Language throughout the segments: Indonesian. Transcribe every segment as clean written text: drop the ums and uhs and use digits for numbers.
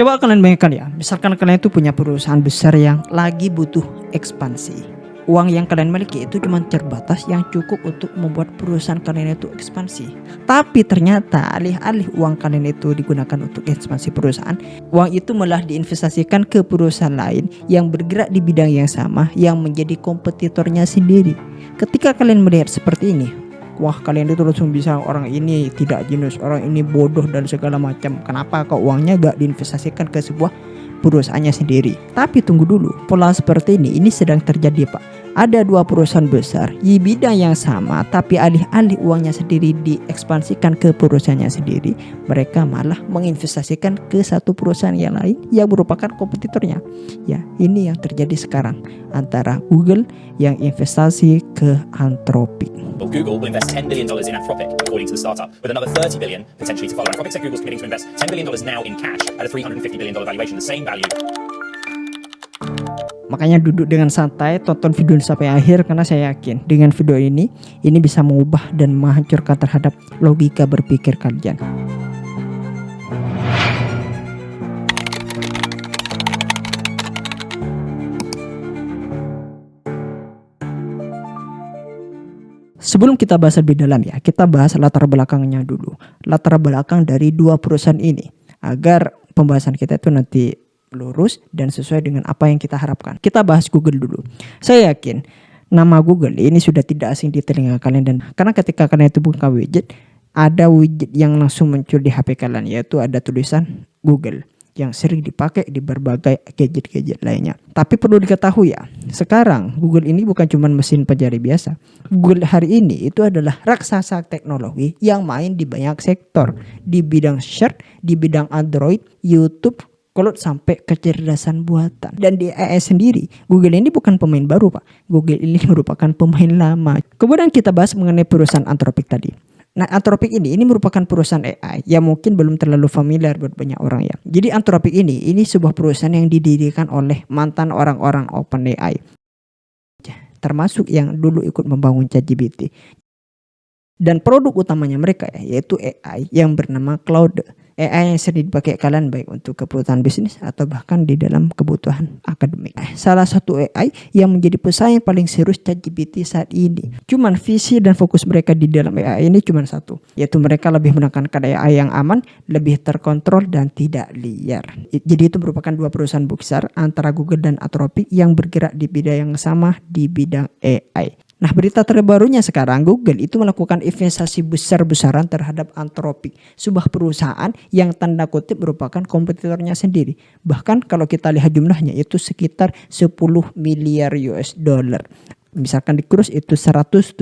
Coba kalian bayangkan ya, misalkan kalian itu punya perusahaan besar yang lagi butuh ekspansi. Uang yang kalian miliki itu cuma terbatas yang cukup untuk membuat perusahaan kalian itu ekspansi. Tapi ternyata alih-alih uang kalian itu digunakan untuk ekspansi perusahaan, uang itu malah diinvestasikan ke perusahaan lain yang bergerak di bidang yang sama yang menjadi kompetitornya sendiri. Ketika kalian melihat seperti ini, wah, kalian itu langsung bisa, orang ini tidak jenius, orang ini bodoh dan segala macam. Kenapa kok uangnya gak diinvestasikan ke sebuah perusahaannya sendiri? Tapi tunggu dulu, pola seperti ini sedang terjadi, Pak. Ada dua perusahaan besar di bidang yang sama, tapi alih-alih uangnya sendiri diekspansikan ke perusahaannya sendiri, mereka malah menginvestasikan ke satu perusahaan yang lain yang merupakan kompetitornya. Ya, ini yang terjadi sekarang antara Google yang investasi ke Anthropic. Google will invest $10 billion in Anthropic, according to the startup, with another $30 billion potentially to follow. Anthropic said Google's committing to invest $10 billion now in cash at a $350 billion valuation, the same value. Makanya duduk dengan santai, tonton video ini sampai akhir, karena saya yakin dengan video ini bisa mengubah dan menghancurkan terhadap logika berpikir kalian. Sebelum kita bahas lebih dalam ya, kita bahas latar belakangnya dulu. Latar belakang dari dua perusahaan ini, agar pembahasan kita itu nanti lurus dan sesuai dengan apa yang kita harapkan. Kita bahas Google dulu. Saya yakin nama Google ini sudah tidak asing di telinga kalian, dan karena ketika kalian itu buka widget, ada widget yang langsung muncul di HP kalian, yaitu ada tulisan Google yang sering dipakai di berbagai gadget-gadget lainnya. Tapi perlu diketahui ya, sekarang Google ini bukan cuma mesin pencari biasa. Google hari ini itu adalah raksasa teknologi yang main di banyak sektor, di bidang search, di bidang Android, YouTube, kalau sampai kecerdasan buatan. Dan di AI sendiri, Google ini bukan pemain baru, Pak. Google ini merupakan pemain lama. Kemudian kita bahas mengenai perusahaan Anthropic tadi. Nah, Anthropic ini merupakan perusahaan AI yang mungkin belum terlalu familiar buat banyak orang ya. Jadi Anthropic ini sebuah perusahaan yang didirikan oleh mantan orang-orang OpenAI, termasuk yang dulu ikut membangun ChatGPT. Dan produk utamanya mereka ya, yaitu AI yang bernama Claude. AI yang sering dipakai kalian baik untuk kebutuhan bisnis atau bahkan di dalam kebutuhan akademik. Salah satu AI yang menjadi pesaing paling serius ChatGPT saat ini. Cuman visi dan fokus mereka di dalam AI ini cuma satu, yaitu mereka lebih menekankan AI yang aman, lebih terkontrol dan tidak liar. Jadi itu merupakan dua perusahaan besar antara Google dan Anthropic yang bergerak di bidang yang sama, di bidang AI. Nah, berita terbarunya sekarang, Google itu melakukan investasi besar-besaran terhadap Anthropic, sebuah perusahaan yang tanda kutip merupakan kompetitornya sendiri. Bahkan kalau kita lihat jumlahnya itu sekitar 10 miliar US dollar. Misalkan di kurs itu 170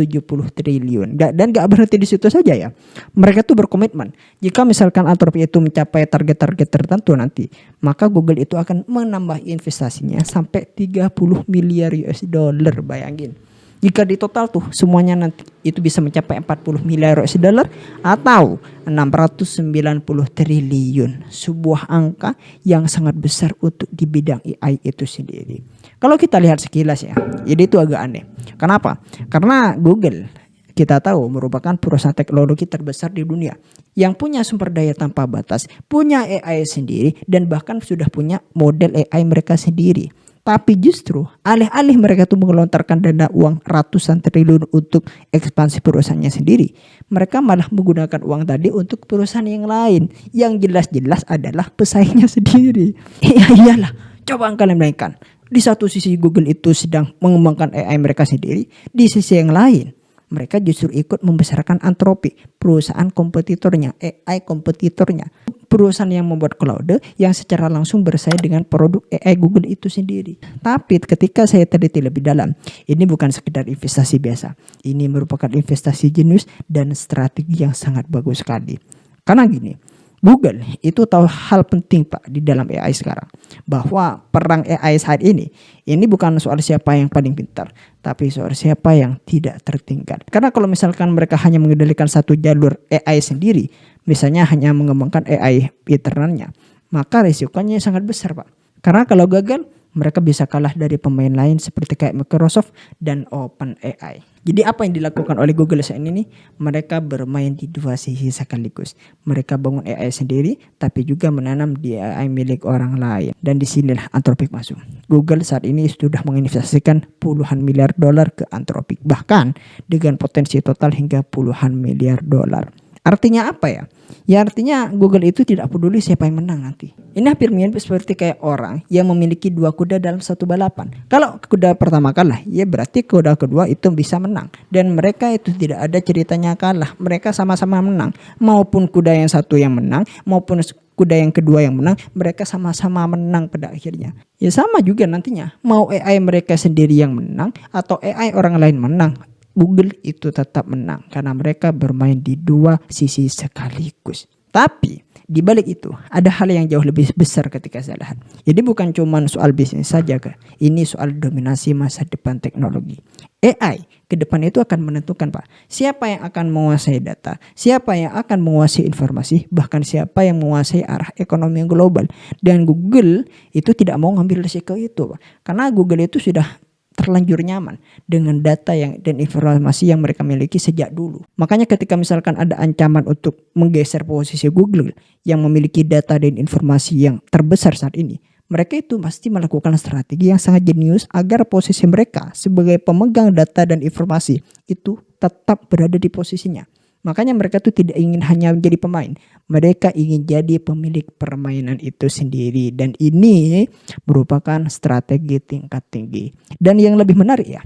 triliun. Dan gak berhenti di situ saja ya. Mereka tuh berkomitmen, jika misalkan Anthropic itu mencapai target-target tertentu nanti, maka Google itu akan menambah investasinya sampai 30 miliar US dollar. Bayangin. Jika di total tuh semuanya nanti itu bisa mencapai 40 miliar US dollar atau 690 triliun. Sebuah angka yang sangat besar untuk di bidang AI itu sendiri. Kalau kita lihat sekilas ya, jadi itu agak aneh. Kenapa? Karena Google kita tahu merupakan perusahaan teknologi terbesar di dunia yang punya sumber daya tanpa batas, punya AI sendiri, dan bahkan sudah punya model AI mereka sendiri. Tapi justru alih-alih mereka tuh mengelontarkan dana uang ratusan triliun untuk ekspansi perusahaannya sendiri, mereka malah menggunakan uang tadi untuk perusahaan yang lain yang jelas-jelas adalah pesaingnya sendiri. Iyalah, coba kalian bayangkan, di satu sisi Google itu sedang mengembangkan AI mereka sendiri, di sisi yang lain mereka justru ikut membesarkan Anthropic, perusahaan kompetitornya, AI kompetitornya. Perusahaan yang membuat Claude yang secara langsung bersaing dengan produk AI Google itu sendiri. Tapi ketika saya teliti lebih dalam, ini bukan sekedar investasi biasa. Ini merupakan investasi jenius dan strategi yang sangat bagus sekali. Karena gini, Google itu tahu hal penting Pak di dalam AI sekarang, bahwa perang AI saat ini bukan soal siapa yang paling pintar, tapi soal siapa yang tidak tertinggal. Karena kalau misalkan mereka hanya mengendalikan satu jalur AI sendiri, misalnya hanya mengembangkan AI internalnya, maka risikonya sangat besar Pak. Karena kalau gagal, mereka bisa kalah dari pemain lain seperti kayak Microsoft dan OpenAI. Jadi apa yang dilakukan oleh Google saat ini? Mereka bermain di dua sisi sekaligus. Mereka bangun AI sendiri, tapi juga menanam di AI milik orang lain. Dan disinilah Anthropic masuk. Google saat ini sudah menginvestasikan puluhan miliar dolar ke Anthropic. Bahkan dengan potensi total hingga puluhan miliar dolar. Artinya apa ya? Ya artinya Google itu tidak peduli siapa yang menang nanti. Ini hampir mirip seperti kayak orang yang memiliki dua kuda dalam satu balapan. Kalau kuda pertama kalah, ya berarti kuda kedua itu bisa menang. Dan mereka itu tidak ada ceritanya kalah. Mereka sama-sama menang. Maupun kuda yang satu yang menang, maupun kuda yang kedua yang menang, mereka sama-sama menang pada akhirnya. Ya sama juga nantinya. Mau AI mereka sendiri yang menang atau AI orang lain menang, Google itu tetap menang karena mereka bermain di dua sisi sekaligus. Tapi di balik itu ada hal yang jauh lebih besar ketika saya lihat. Jadi bukan cuma soal bisnis saja, ini soal dominasi masa depan teknologi. AI ke depan itu akan menentukan Pak, siapa yang akan menguasai data, siapa yang akan menguasai informasi, bahkan siapa yang menguasai arah ekonomi global. Dan Google itu tidak mau ngambil risiko itu Pak. Karena Google itu sudah terlanjur nyaman dengan data dan informasi yang mereka miliki sejak dulu. Makanya ketika misalkan ada ancaman untuk menggeser posisi Google yang memiliki data dan informasi yang terbesar saat ini, mereka itu pasti melakukan strategi yang sangat jenius agar posisi mereka sebagai pemegang data dan informasi itu tetap berada di posisinya. Makanya mereka tuh tidak ingin hanya menjadi pemain. Mereka ingin jadi pemilik permainan itu sendiri. Dan ini merupakan strategi tingkat tinggi. Dan yang lebih menarik ya,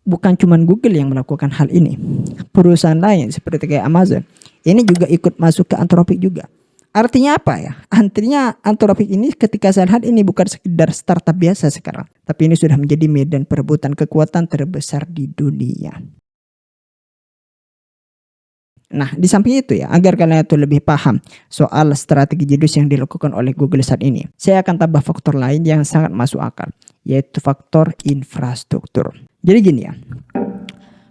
bukan cuma Google yang melakukan hal ini. Perusahaan lain seperti kayak Amazon, ini juga ikut masuk ke Anthropic juga. Artinya apa ya? Artinya Anthropic ini ketika saya lihat ini bukan sekedar startup biasa sekarang. Tapi ini sudah menjadi medan perebutan kekuatan terbesar di dunia. Nah, di samping itu ya, agar kalian itu lebih paham soal strategi jenius yang dilakukan oleh Google saat ini, saya akan tambah faktor lain yang sangat masuk akal, yaitu faktor infrastruktur. Jadi gini ya,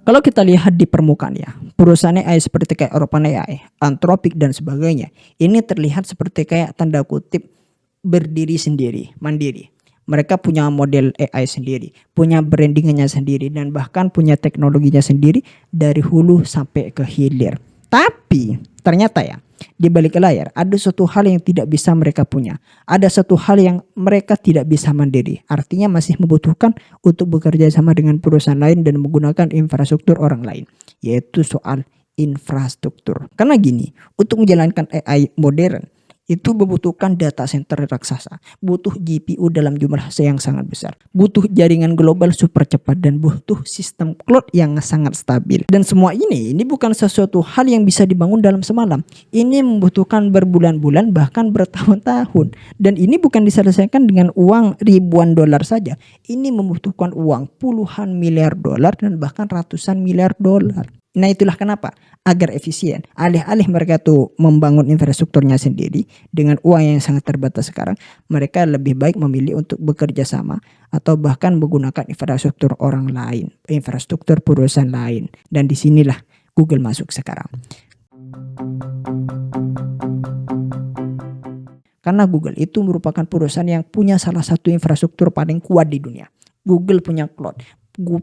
kalau kita lihat di permukaan ya, perusahaan AI seperti kayak OpenAI, Anthropic dan sebagainya, ini terlihat seperti kayak tanda kutip berdiri sendiri, mandiri. Mereka punya model AI sendiri, punya brandingnya sendiri, dan bahkan punya teknologinya sendiri dari hulu sampai ke hilir. Tapi ternyata ya, di balik layar ada suatu hal yang tidak bisa mereka punya. Ada satu hal yang mereka tidak bisa mandiri. Artinya masih membutuhkan untuk bekerja sama dengan perusahaan lain dan menggunakan infrastruktur orang lain. Yaitu soal infrastruktur. Karena gini, untuk menjalankan AI modern, itu membutuhkan data center raksasa, butuh GPU dalam jumlah yang sangat besar, butuh jaringan global super cepat, dan butuh sistem cloud yang sangat stabil. Dan semua ini bukan sesuatu hal yang bisa dibangun dalam semalam. Ini membutuhkan berbulan-bulan bahkan bertahun-tahun. Dan ini bukan diselesaikan dengan uang ribuan dolar saja. Ini membutuhkan uang puluhan miliar dolar dan bahkan ratusan miliar dolar. Nah itulah kenapa agar efisien, alih-alih mereka tuh membangun infrastrukturnya sendiri dengan uang yang sangat terbatas sekarang, mereka lebih baik memilih untuk bekerja sama atau bahkan menggunakan infrastruktur orang lain, infrastruktur perusahaan lain. Dan disinilah Google masuk sekarang. Karena Google itu merupakan perusahaan yang punya salah satu infrastruktur paling kuat di dunia. Google punya cloud,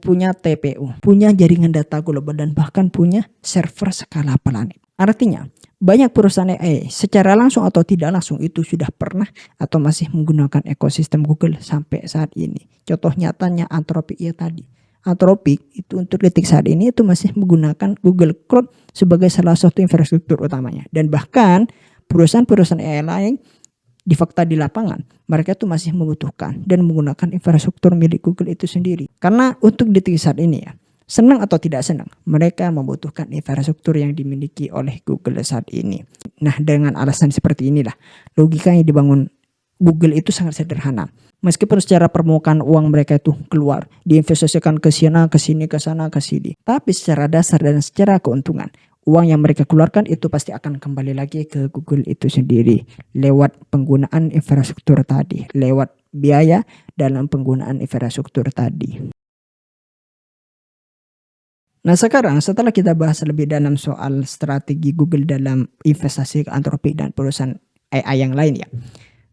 punya TPU, punya jaringan data global, dan bahkan punya server skala planet. Artinya, banyak perusahaan AI secara langsung atau tidak langsung itu sudah pernah atau masih menggunakan ekosistem Google sampai saat ini. Contoh nyatanya Anthropic ya tadi. Anthropic itu untuk detik saat ini itu masih menggunakan Google Cloud sebagai salah satu infrastruktur utamanya. Dan bahkan perusahaan-perusahaan AI lain di fakta di lapangan, mereka tuh masih membutuhkan dan menggunakan infrastruktur milik Google itu sendiri. Karena untuk detik saat ini ya, senang atau tidak senang, mereka membutuhkan infrastruktur yang dimiliki oleh Google saat ini. Nah, dengan alasan seperti inilah, logika yang dibangun Google itu sangat sederhana. Meskipun secara permukaan uang mereka itu keluar, diinvestasikan ke sana, ke sini, ke sana, ke sini. Tapi secara dasar dan secara keuntungan, uang yang mereka keluarkan itu pasti akan kembali lagi ke Google itu sendiri lewat penggunaan infrastruktur tadi, lewat biaya dalam penggunaan infrastruktur tadi. Nah sekarang setelah kita bahas lebih dalam soal strategi Google dalam investasi ke Anthropic dan perusahaan AI yang lain ya,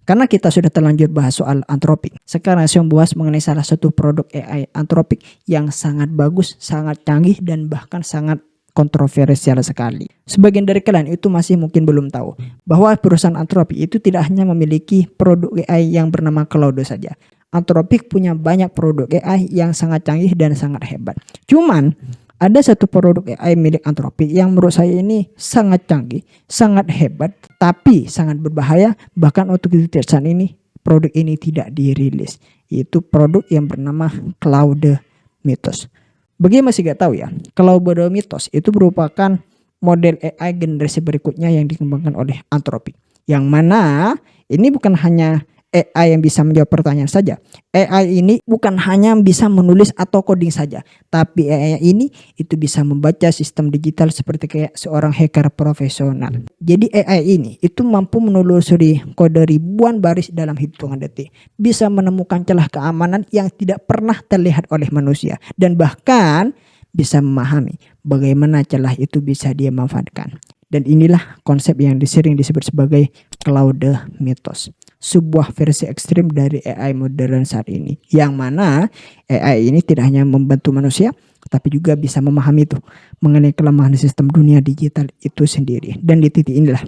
Karena kita sudah terlanjur bahas soal Anthropic. Sekarang saya membahas mengenai salah satu produk AI Anthropic yang sangat bagus, sangat canggih, dan bahkan sangat kontroversial sekali. Sebagian dari kalian itu masih mungkin belum tahu bahwa perusahaan Anthropic itu tidak hanya memiliki produk AI yang bernama Claude saja. Anthropic punya banyak produk AI yang sangat canggih dan sangat hebat. Cuman ada satu produk AI milik Anthropic yang menurut saya ini sangat canggih, sangat hebat, tapi sangat berbahaya. Bahkan untuk saat ini produk ini tidak dirilis. Itu produk yang bernama Claude Mythos. Bagi yang masih gak tahu ya, Claude Mythos itu merupakan model AI generasi berikutnya yang dikembangkan oleh Anthropic. Yang mana ini bukan hanya AI yang bisa menjawab pertanyaan saja. AI ini bukan hanya bisa menulis atau coding saja, tapi AI ini itu bisa membaca sistem digital seperti kayak seorang hacker profesional. Jadi AI ini itu mampu menelusuri kode ribuan baris dalam hitungan detik, bisa menemukan celah keamanan yang tidak pernah terlihat oleh manusia, dan bahkan bisa memahami bagaimana celah itu bisa dia manfaatkan. Dan inilah konsep yang sering disebut sebagai Claude Mythos, sebuah versi ekstrim dari AI modern saat ini, yang mana AI ini tidak hanya membantu manusia tapi juga bisa memahami itu mengenai kelemahan sistem dunia digital itu sendiri. Dan di titik inilah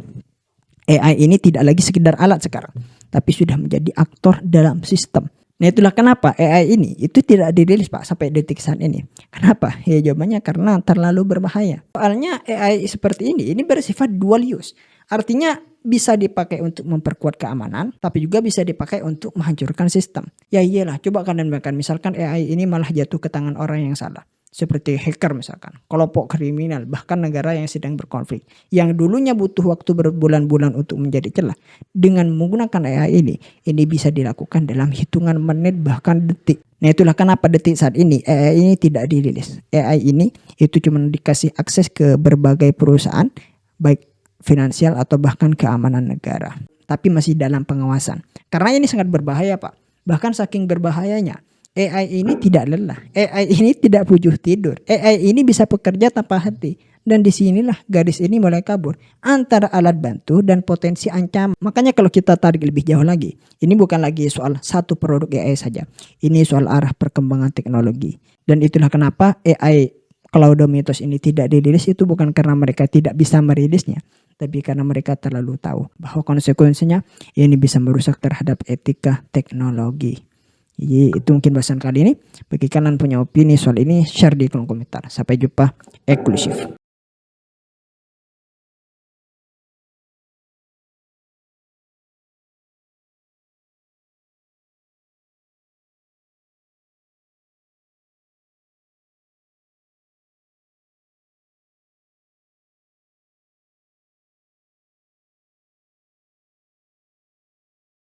AI ini tidak lagi sekedar alat sekarang, tapi sudah menjadi aktor dalam sistem. Nah, itulah kenapa AI ini itu tidak dirilis Pak sampai detik saat ini. Kenapa? Ya jawabannya karena terlalu berbahaya. Soalnya AI seperti ini bersifat dual use. Artinya bisa dipakai untuk memperkuat keamanan, tapi juga bisa dipakai untuk menghancurkan sistem. Ya iyalah, coba kalian bayangkan misalkan AI ini malah jatuh ke tangan orang yang salah. Seperti hacker misalkan, kelompok kriminal, bahkan negara yang sedang berkonflik, yang dulunya butuh waktu berbulan-bulan untuk menjadi celah. Dengan menggunakan AI ini bisa dilakukan dalam hitungan menit bahkan detik. Nah, itulah kenapa detik saat ini AI ini tidak dirilis. AI ini itu cuma dikasih akses ke berbagai perusahaan, baik finansial atau bahkan keamanan negara, tapi masih dalam pengawasan. Karena ini sangat berbahaya Pak. Bahkan saking berbahayanya, AI ini tidak lelah, AI ini tidak pujuh tidur, AI ini bisa bekerja tanpa henti. Dan disinilah garis ini mulai kabur antara alat bantu dan potensi ancaman. Makanya kalau kita tarik lebih jauh lagi, ini bukan lagi soal satu produk AI saja, ini soal arah perkembangan teknologi. Dan itulah kenapa AI Claude Mythos ini tidak dirilis, itu bukan karena mereka tidak bisa merilisnya, tapi karena mereka terlalu tahu bahwa konsekuensinya ini bisa merusak terhadap etika teknologi. Jadi itu mungkin bahasan kali ini. Bagi kalian punya opini soal ini, share di kolom komentar. Sampai jumpa eksklusif.